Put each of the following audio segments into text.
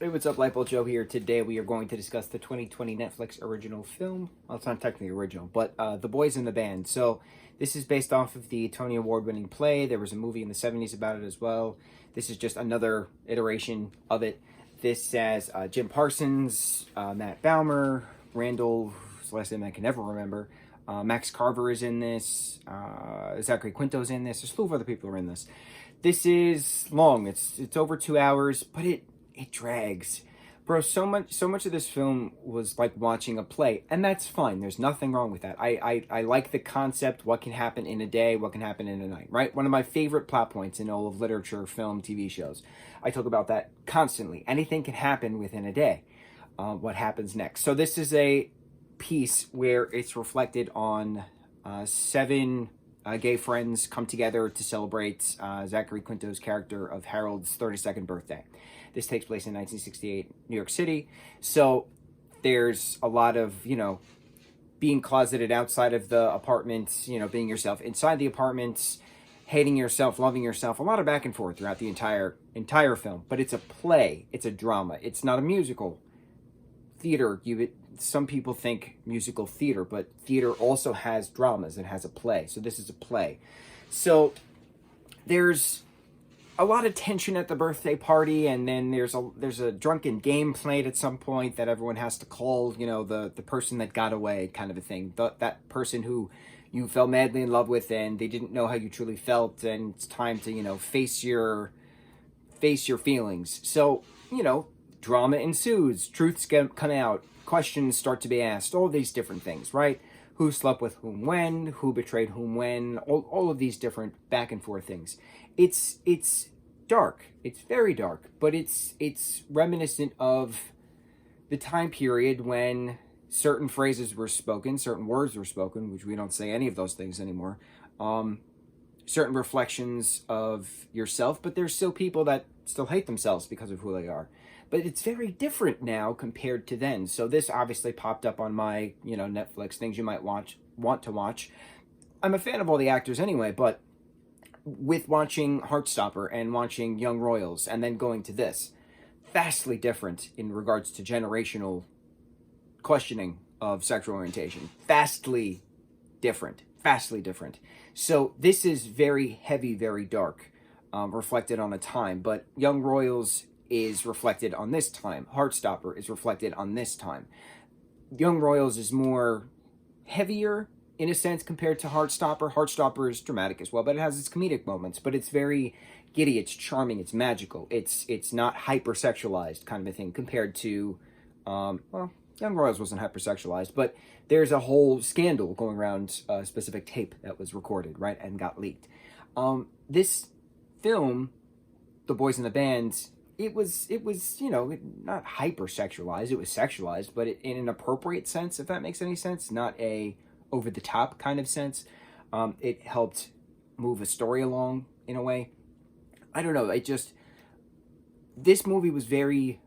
Hey, what's up, Lightbolt Joe here. Today we are going to discuss the 2020 Netflix original film. Well, it's not technically original, but The Boys in the Band. So this is based off of the Tony Award-winning play. There was a movie in the 70s about it as well. This is just another iteration of it. This has Jim Parsons, Matt Baumer, Randall, whose last name I can never remember. Max Carver is in this. Zachary Quinto's in this. There's a slew of other people who are in this. This is long. It's over 2 hours, but it drags. Bro, so much of this film was like watching a play, and that's fine. There's nothing wrong with that. I like the concept, what can happen in a day, what can happen in a night, right? One of my favorite plot points in all of literature, film, TV shows. I talk about that constantly. Anything can happen within a day. What happens next? So this is a piece where it's reflected on seven gay friends come together to celebrate Zachary Quinto's character of Harold's 32nd birthday. This takes place in 1968, New York City. So there's a lot of, being closeted outside of the apartment, being yourself inside the apartment, hating yourself, loving yourself, a lot of back and forth throughout the entire film. But it's a play, it's a drama, it's not a musical. Theater, some people think musical theater, but theater also has dramas. It has a play. So this is a play. So there's a lot of tension at the birthday party, and then there's a drunken game played at some point that everyone has to call, the person that got away, kind of a thing. That person who you fell madly in love with, and they didn't know how you truly felt, and it's time to face your feelings. So drama ensues, truths come out, questions start to be asked, all these different things, right? Who slept with whom when, who betrayed whom when, all of these different back and forth things. It's dark, it's very dark, but it's reminiscent of the time period when certain phrases were spoken, certain words were spoken, which we don't say any of those things anymore. Certain reflections of yourself, but there's still people that still hate themselves because of who they are. But it's very different now compared to then. So this obviously popped up on my, Netflix, things you might want to watch. I'm a fan of all the actors anyway, but with watching Heartstopper and watching Young Royals and then going to this, vastly different in regards to generational questioning of sexual orientation. Vastly different. So this is very heavy, very dark, reflected on a time, but Young Royals is reflected on this time. Heartstopper is reflected on this time. Young Royals is more heavier in a sense compared to Heartstopper. Heartstopper is dramatic as well, but it has its comedic moments. But it's very giddy, it's charming, it's magical. It's not hypersexualized kind of a thing compared to, Young Royals wasn't hypersexualized, but there's a whole scandal going around a specific tape that was recorded, right, and got leaked. This film, The Boys in the Band, it was not hypersexualized. It was sexualized, but in an appropriate sense, if that makes any sense, not a over-the-top kind of sense. It helped move a story along in a way. I don't know. This movie was very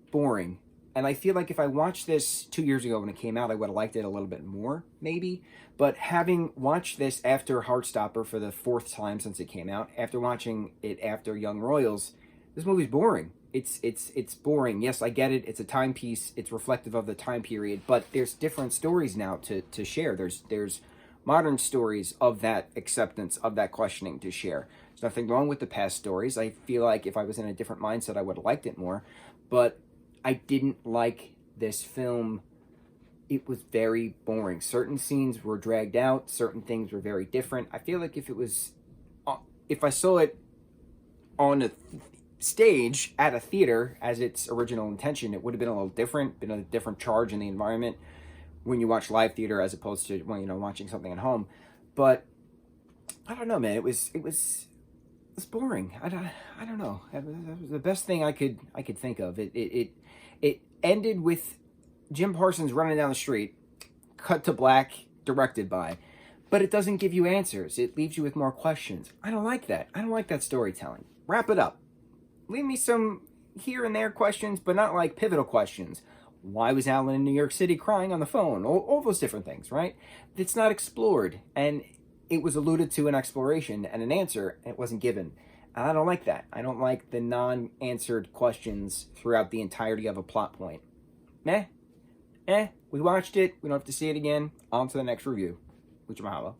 boring. And I feel like if I watched this 2 years ago when it came out, I would have liked it a little bit more, maybe. But having watched this after Heartstopper for the fourth time since it came out, after watching it after Young Royals, this movie's boring. It's boring. Yes, I get it. It's a timepiece. It's reflective of the time period. But there's different stories now to share. There's modern stories of that acceptance, of that questioning to share. There's nothing wrong with the past stories. I feel like if I was in a different mindset, I would have liked it more. But I didn't like this film. It was very boring. Certain scenes were dragged out. Certain things were very different. I feel like if I saw it on a stage at a theater as its original intention, it would have been a little different, been a different charge in the environment when you watch live theater as opposed to when watching something at home. But I don't know, man. It was boring. I don't know. That was the best thing I could think of. It ended with Jim Parsons running down the street, cut to black, directed by, but it doesn't give you answers. It leaves you with more questions. I don't like that. I don't like that storytelling. Wrap it up. Leave me some here and there questions, but not like pivotal questions. Why was Alan in New York City crying on the phone? All those different things, right? It's not explored, and it was alluded to an exploration and an answer, and it wasn't given. I don't like that. I don't like the non-answered questions throughout the entirety of a plot point. We watched it. We don't have to see it again. On to the next review. Mucho mahalo.